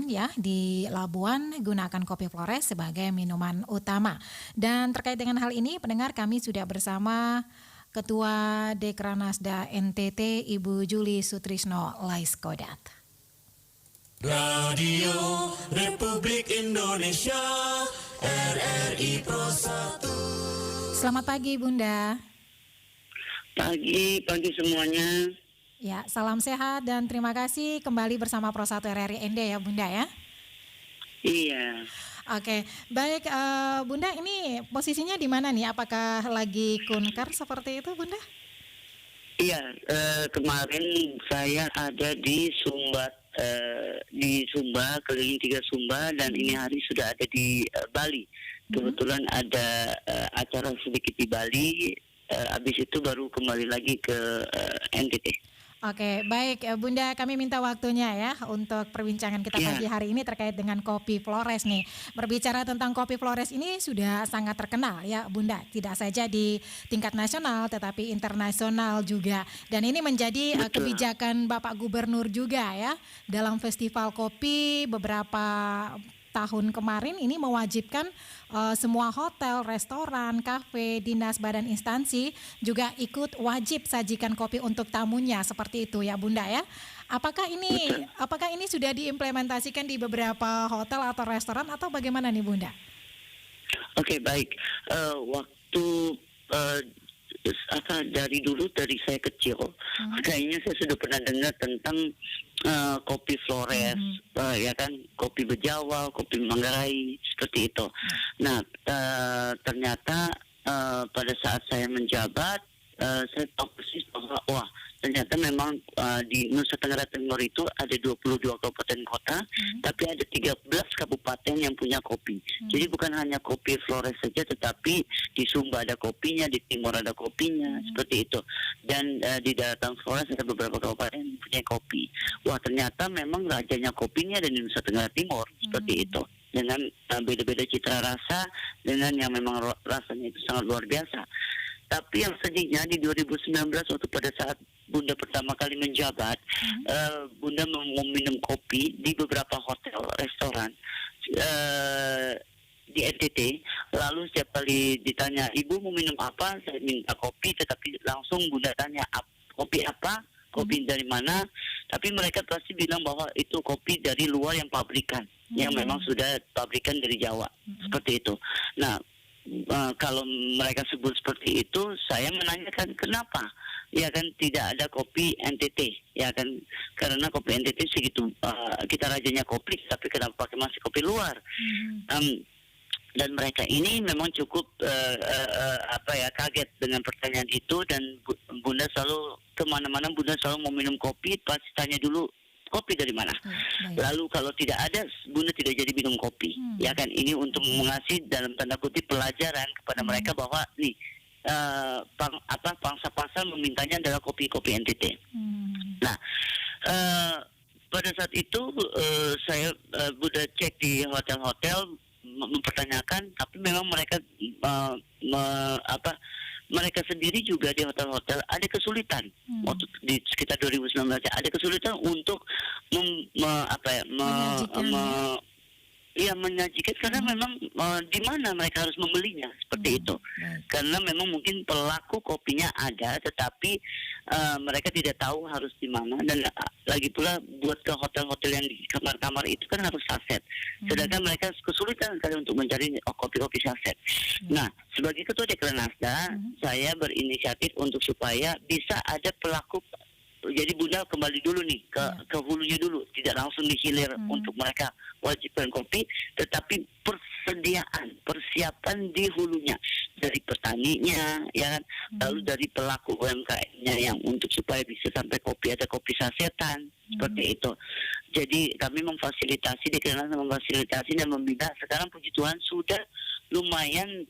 ya di Labuan gunakan kopi Flores sebagai minuman utama. Dan terkait dengan hal ini, pendengar kami sudah bersama Ketua Dekranasda NTT Ibu Juli Sutrisno Laiskodat. Radio Republik Indonesia RRI Pro 1. Selamat pagi Bunda. Pagi semuanya. Ya, salam sehat dan terima kasih kembali bersama Pro 1 RRI ND ya Bunda ya. Iya. Oke, baik Bunda, ini posisinya di mana nih? Apakah lagi kunker seperti itu Bunda? Iya, kemarin saya ada di Sumba, keliling 3 Sumba, dan ini hari sudah ada di Bali. Kebetulan ada acara sedikit di Bali, habis itu baru kembali lagi ke NTT. Oke, baik Bunda, kami minta waktunya ya untuk perbincangan kita pagi hari ini terkait dengan kopi Flores nih. Berbicara tentang kopi Flores ini sudah sangat terkenal ya Bunda, tidak saja di tingkat nasional tetapi internasional juga. Dan ini menjadi kebijakan Bapak Gubernur juga ya dalam festival kopi beberapa tahun kemarin ini mewajibkan semua hotel, restoran, kafe, dinas, badan instansi juga ikut wajib sajikan kopi untuk tamunya seperti itu ya Bunda ya. Apakah ini sudah diimplementasikan di beberapa hotel atau restoran atau bagaimana nih Bunda? Oke, baik. Waktu dari saya kecil, kayaknya saya sudah pernah dengar tentang kopi Flores, ya kan, kopi Bejawa, kopi Manggarai, seperti itu. Nah, ternyata pada saat saya menjabat, saya tahu persis bahwa ternyata memang di Nusa Tenggara Timur itu ada 22 kabupaten kota, tapi ada 13 kabupaten yang punya kopi. Jadi bukan hanya kopi Flores saja, tetapi di Sumba ada kopinya, di Timur ada kopinya, seperti itu. Dan di Daratan Flores ada beberapa kabupaten yang punya kopi. Wah, ternyata memang rajanya kopinya ada di Nusa Tenggara Timur, seperti itu. Dengan beda-beda citra rasa, dengan yang memang rasanya itu sangat luar biasa. Tapi yang sedihnya di 2019 waktu pada saat Bunda pertama kali menjabat, Bunda mau minum kopi di beberapa hotel, restoran di NTT. Lalu setiap kali ditanya, Ibu mau minum apa? Saya minta kopi, tetapi langsung Bunda tanya, kopi apa? Kopi dari mana? Tapi mereka pasti bilang bahwa itu kopi dari luar yang pabrikan, yang memang sudah pabrikan dari Jawa, seperti itu. Nah, kalau mereka sebut seperti itu, saya menanyakan kenapa, ya kan, tidak ada kopi NTT, ya kan, karena kopi NTT segitu kita rajanya kopi, tapi kenapa pakai masih kopi luar? Dan mereka ini memang cukup kaget dengan pertanyaan itu, dan Bunda selalu kemana-mana Bunda selalu mau minum kopi, pasti tanya dulu kopi dari mana. Lalu kalau tidak ada, Bunda tidak jadi minum kopi. Ya kan, ini untuk mengasih dalam tanda kutip pelajaran kepada mereka bahwa nih pangsa pasar memintanya adalah kopi-kopi NTT. Nah, pada saat itu saya Bunda cek di hotel-hotel mempertanyakan, tapi memang mereka mereka sendiri juga di hotel-hotel ada kesulitan waktu di sekitar 2019 ada kesulitan untuk menyajikan karena memang di mana mereka harus membelinya seperti itu. Karena memang mungkin pelaku kopinya ada, tetapi mereka tidak tahu harus di mana, dan lagi pula buat ke hotel-hotel yang di kamar-kamar itu kan harus saset. Sedangkan mereka kesulitan kali untuk mencari kopi-kopi saset. Nah, sebagai ketua Dekranasda, saya berinisiatif untuk supaya bisa ada pelaku. Jadi Bunda kembali dulu nih ke hulunya dulu, tidak langsung dihilir untuk mereka wajibkan kopi, tetapi persiapan di hulunya dari petaninya, ya kan, lalu dari pelaku UMKM-nya yang untuk supaya bisa sampai kopi ada kopi sasetan seperti itu. Jadi kami memfasilitasi, memfasilitasi dan membina. Sekarang puji Tuhan sudah lumayan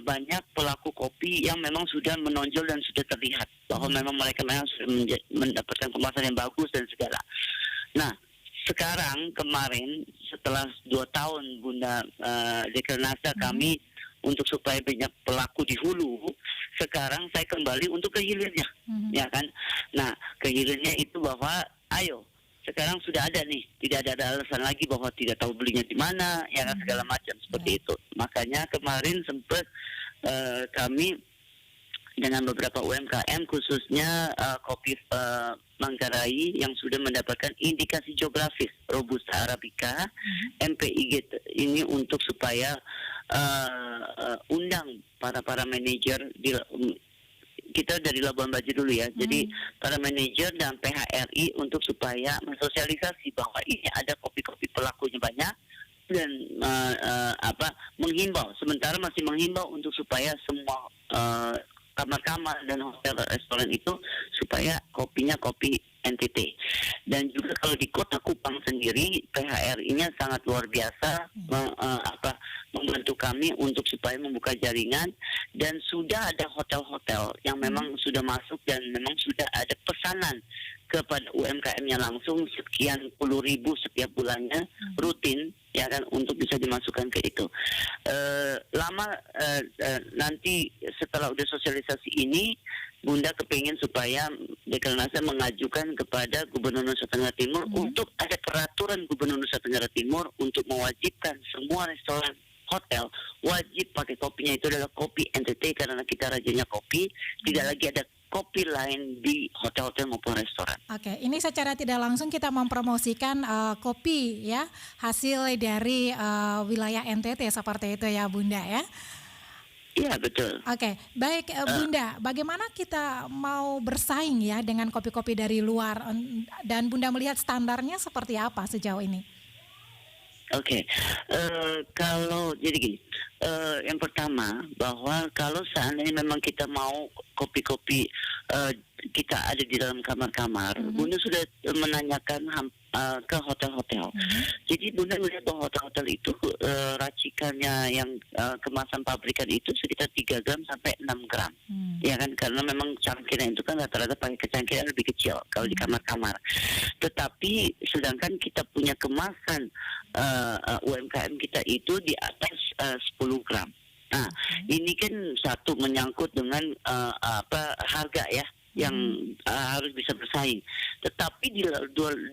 banyak pelaku kopi yang memang sudah menonjol dan sudah terlihat bahwa memang mereka memang sudah mendapatkan kemasan yang bagus dan segala. Nah, sekarang kemarin setelah 2 tahun Bunda Dekranasda kami untuk supaya banyak pelaku di hulu, sekarang saya kembali untuk ke hilirnya, ya kan. Nah, ke hilirnya itu bahwa ayo sekarang sudah ada nih, tidak ada alasan lagi bahwa tidak tahu belinya di mana, ya kan, segala macam seperti itu. Makanya kemarin sempat kami dengan beberapa UMKM khususnya kopi Manggarai yang sudah mendapatkan indikasi geografis Robusta Arabica, MPIG ini untuk supaya undang para manajer kita dari Labuan Bajo dulu ya. Jadi para manajer dan PHRI untuk supaya mensosialisasi bahwa ini ada kopi-kopi pelakunya banyak dan menghimbau, sementara masih menghimbau untuk supaya semua kamar-kamar dan hotel restoran itu supaya kopinya kopi NTT. Dan juga kalau di Kota Kupang sendiri PHRI-nya sangat luar biasa membantu kami untuk supaya membuka jaringan, dan sudah ada hotel-hotel yang memang sudah masuk dan memang sudah ada pesanan kepada UMKM-nya langsung sekian puluh ribu setiap bulannya rutin, ya kan, untuk bisa dimasukkan ke itu. Nanti setelah udah sosialisasi ini, Bunda kepingin supaya Dekranasda mengajukan kepada Gubernur Nusa Tenggara Timur untuk ada peraturan Gubernur Nusa Tenggara Timur untuk mewajibkan semua restoran hotel wajib pakai kopinya itu adalah kopi NTT, karena kita rajanya kopi, tidak lagi ada kopi lain di hotel-hotel maupun restoran. Oke, ini secara tidak langsung kita mempromosikan kopi ya, hasil dari wilayah NTT seperti itu ya Bunda ya. Iya, betul. Oke, baik Bunda, bagaimana kita mau bersaing ya dengan kopi-kopi dari luar, dan Bunda melihat standarnya seperti apa sejauh ini? Oke, kalau jadi gini, yang pertama bahwa kalau seandainya memang kita mau kopi-kopi kita ada di dalam kamar-kamar, Bunda sudah menanyakan ke hotel-hotel. Jadi Bunda melihat bahwa hotel-hotel itu racikannya yang kemasan pabrikan itu sekitar 3 gram sampai 6 gram. Ya kan, karena memang cangkirnya itu kan rata-rata pakai cangkir yang lebih kecil kalau di kamar-kamar. Tetapi sedangkan kita punya kemasan UMKM kita itu di atas 10 gram. Nah, ini kan satu menyangkut dengan harga ya, yang harus bisa bersaing. Tetapi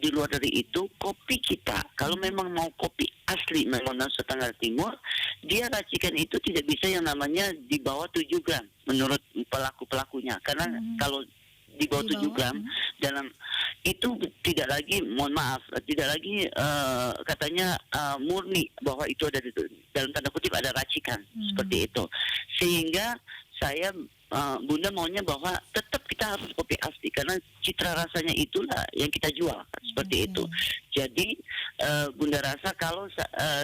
di luar dari itu, kopi kita kalau memang mau kopi asli memang Nusa Tenggara Timur, dia racikan itu tidak bisa yang namanya di bawah 7 gram menurut pelakunya. Karena kalau di bawah 7 gram dalam itu tidak lagi, mohon maaf, tidak lagi katanya murni bahwa itu ada dalam tanda kutip ada racikan seperti itu. Sehingga saya Bunda maunya bahwa tetap kita harus kopi asli karena citra rasanya itulah yang kita jual seperti itu. Jadi Bunda rasa kalau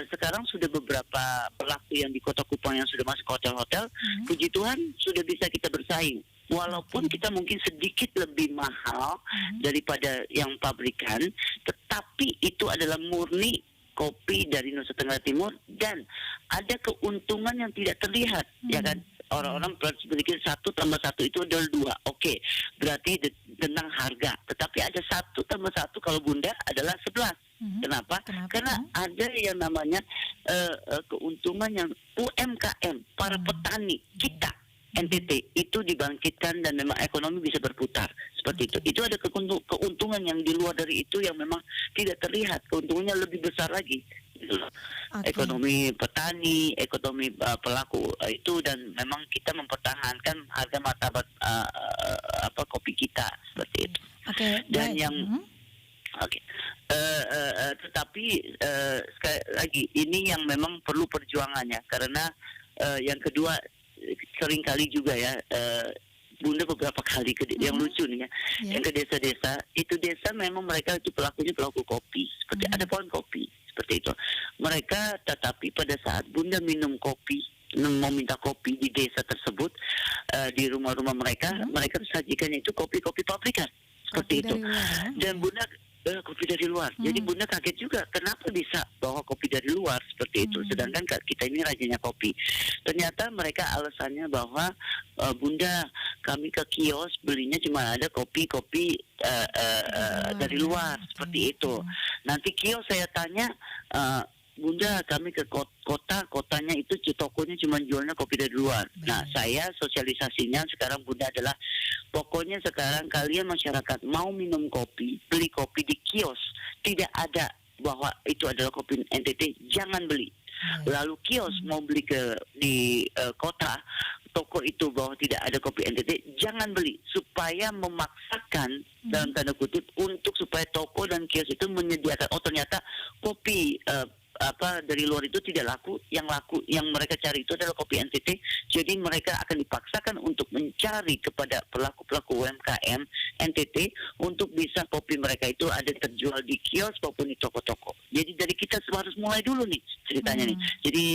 sekarang sudah beberapa pelaku yang di Kota Kupang yang sudah masuk ke hotel-hotel, puji Tuhan sudah bisa kita bersaing. Walaupun kita mungkin sedikit lebih mahal daripada yang pabrikan, tetapi itu adalah murni kopi dari Nusa Tenggara Timur dan ada keuntungan yang tidak terlihat, ya kan? Orang-orang berpikir 1 tambah 1 itu adalah 2. Oke, berarti tentang harga. Tetapi ada 1 tambah 1 kalau Bunda adalah 11. Kenapa? Karena ada yang namanya keuntungan yang UMKM, para petani kita NTT itu dibangkitkan dan memang ekonomi bisa berputar seperti itu. Itu ada keuntungan yang di luar dari itu yang memang tidak terlihat. Keuntungannya lebih besar lagi. Ekonomi petani, ekonomi pelaku itu, dan memang kita mempertahankan harga martabat kopi kita seperti itu. Dan yang tetapi sekali lagi ini yang memang perlu perjuangannya, karena yang kedua seringkali juga ya Bunda beberapa kali yang lucu nih ya, yang ke desa-desa itu, desa memang mereka itu pelakunya pelaku kopi, seperti ada pohon kopi seperti itu. Mereka tetapi pada saat Bunda minum kopi, mau minta kopi di desa tersebut, di rumah-rumah mereka, mereka sajikannya itu kopi-kopi pabrikan seperti itu. Dan Bunda kopi dari luar. Jadi Bunda kaget juga kenapa bisa bawa kopi dari luar seperti itu. Sedangkan kita ini rajanya kopi. Ternyata mereka alasannya bahwa Bunda, kami ke kios belinya cuma ada kopi-kopi dari luar seperti itu. Nanti kios saya tanya Bunda kami ke kotanya itu tokonya cuma jualnya kopi dari luar. Nah, saya sosialisasinya sekarang Bunda adalah pokoknya sekarang kalian masyarakat mau minum kopi, beli kopi di kios, tidak ada bahwa itu adalah kopi NTT, jangan beli. Lalu kios mau beli di kota, toko itu bahwa tidak ada kopi NTT, jangan beli, supaya memaksakan dalam tanda kutip untuk supaya toko dan kios itu menyediakan, oh ternyata kopi dari luar itu tidak laku yang mereka cari itu adalah kopi NTT. Jadi mereka akan dipaksakan untuk mencari kepada pelaku-pelaku UMKM NTT untuk bisa kopi mereka itu ada terjual di kios maupun di toko-toko. Jadi dari kita harus mulai dulu nih ceritanya nih. Jadi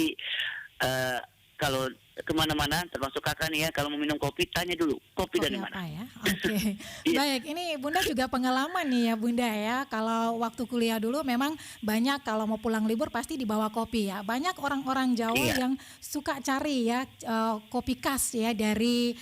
kalau kemana-mana termasuk kakak nih ya, kalau mau minum kopi tanya dulu kopi dari mana ya? Oke. Baik, ini Bunda juga pengalaman nih ya Bunda ya, kalau waktu kuliah dulu memang banyak kalau mau pulang libur pasti dibawa kopi ya. Banyak orang-orang Jawa yang suka cari ya kopi khas ya dari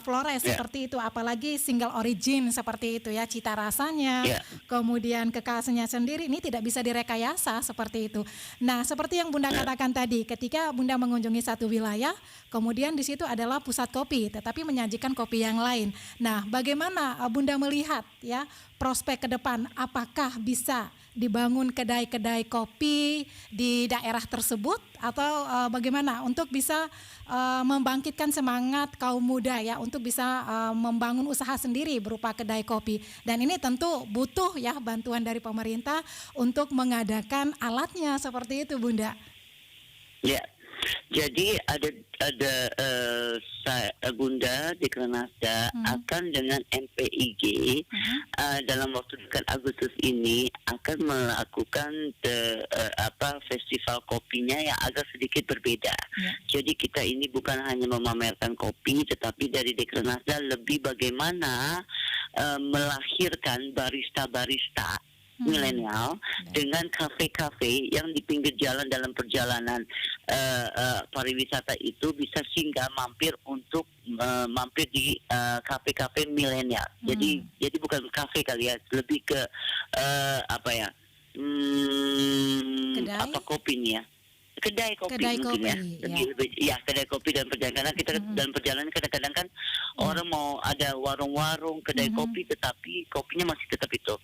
Flores seperti itu, apalagi single origin seperti itu ya, cita rasanya kemudian kekhasannya sendiri ini tidak bisa direkayasa seperti itu. Nah, seperti yang Bunda katakan tadi, ketika Bunda mengunjungi satu wilayah, kemudian di situ adalah pusat kopi, tetapi menyajikan kopi yang lain. Nah, bagaimana Bunda melihat ya prospek ke depan? Apakah bisa dibangun kedai-kedai kopi di daerah tersebut atau bagaimana untuk bisa membangkitkan semangat kaum muda ya untuk bisa membangun usaha sendiri berupa kedai kopi? Dan ini tentu butuh ya bantuan dari pemerintah untuk mengadakan alatnya seperti itu, Bunda. Ya. Jadi ada Bunda di Krenasda akan dengan MPIG dalam waktu dekat Agustus ini akan melakukan festival kopinya yang agak sedikit berbeda. Jadi kita ini bukan hanya memamerkan kopi, tetapi dari Dekranasda lebih bagaimana melahirkan barista-barista milenial dengan kafe-kafe yang di pinggir jalan dalam perjalanan pariwisata itu bisa singgah mampir untuk mampir di kafe-kafe milenial. Jadi bukan kafe kali ya, lebih ke kopi nih ya. Kedai kopi ya. Kedai kopi dan perjalanan. Karena kita dalam perjalanan kadang-kadang kan orang mau ada warung-warung kedai kopi, tetapi kopinya masih tetap itu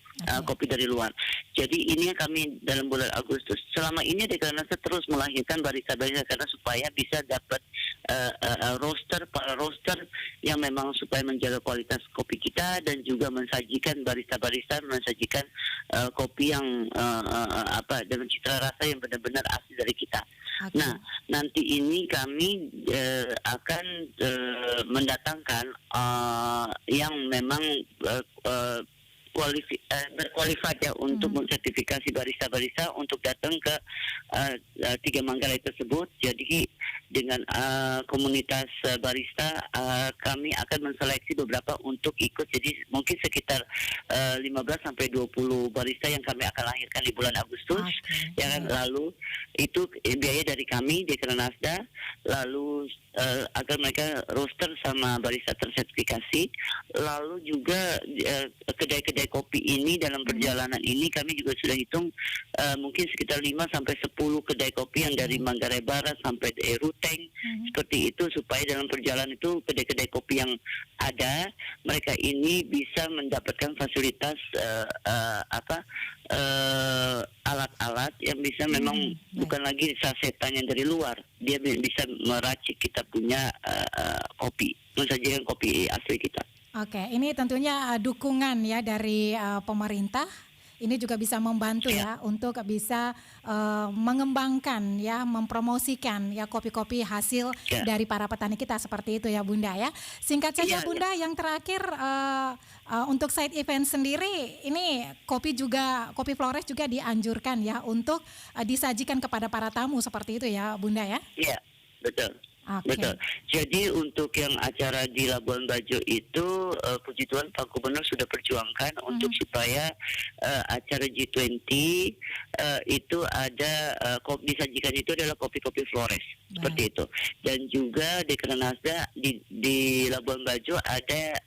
kopi dari luar. Jadi ini kami dalam bulan Agustus selama ini Dekranasda terus melahirkan barista-barista karena supaya bisa dapat para roaster yang memang supaya menjaga kualitas kopi kita dan juga mensajikan barista-barista mensajikan kopi yang dengan cita rasa yang benar-benar asli dari kita. Nah, nanti ini kami akan mendatangkan yang memang berkualifikat ya untuk mensertifikasi barista-barista untuk datang ke 3 Manggarai tersebut. Jadi dengan komunitas barista kami akan menseleksi beberapa untuk ikut. Jadi mungkin sekitar 15 sampai 20 barista yang kami akan lahirkan di bulan Agustus. Ya kan? Lalu itu biaya dari kami di Krenasda. Lalu agar mereka roaster sama barista tersertifikasi. Lalu juga kedai-kedai kopi ini dalam perjalanan ini kami juga sudah hitung mungkin sekitar 5 sampai 10 kedai kopi yang dari Manggarai Barat sampai Ruteng seperti itu, supaya dalam perjalanan itu kedai-kedai kopi yang ada mereka ini bisa mendapatkan fasilitas alat-alat yang bisa memang bukan lagi sasetan yang dari luar, dia bisa meracik kita punya kopi, mensajikan kopi asli kita. Oke, ini tentunya dukungan ya dari pemerintah. Ini juga bisa membantu ya untuk bisa mengembangkan ya, mempromosikan ya kopi-kopi hasil dari para petani kita seperti itu ya Bunda ya. Singkat saja Bunda, yang terakhir untuk side event sendiri ini kopi Flores juga dianjurkan ya untuk disajikan kepada para tamu seperti itu ya Bunda ya. Iya, betul. Betul. Jadi untuk yang acara di Labuan Bajo itu puji Tuhan Pak Gubernur sudah perjuangkan untuk supaya acara G20 itu ada disajikan itu adalah kopi-kopi Flores. Seperti itu. Dan juga di Krenasda di Labuan Bajo ada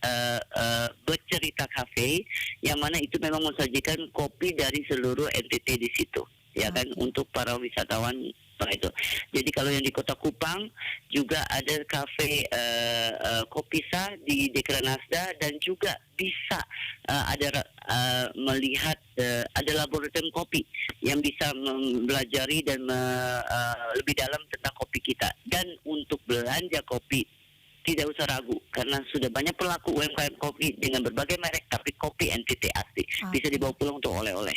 Bercerita Cafe yang mana itu memang mensajikan kopi dari seluruh NTT di situ. ya kan, untuk para wisatawan itu. Jadi kalau yang di Kota Kupang juga ada kafe kopi sah di Dekranasda, dan juga bisa melihat ada laboratorium kopi yang bisa mempelajari dan lebih dalam tentang kopi kita. Dan untuk belanja kopi tidak usah ragu, karena sudah banyak pelaku UMKM kopi dengan berbagai merek, tapi kopi NTT asli bisa dibawa pulang untuk oleh-oleh.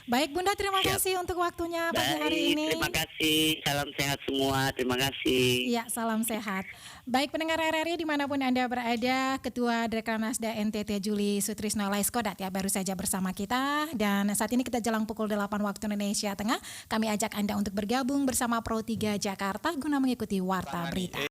Baik Bunda, terima Siap. kasih untuk waktunya pagi hari ini. Terima kasih, salam sehat semua, terima kasih. Iya, salam sehat. Baik pendengar RRI dimanapun Anda berada, Ketua Dekranasda NTT Juli Sutrisno Laiskodat ya baru saja bersama kita, dan saat ini kita jelang pukul 8 waktu Indonesia Tengah. Kami ajak Anda untuk bergabung bersama Pro 3 Jakarta guna mengikuti Warta Berita.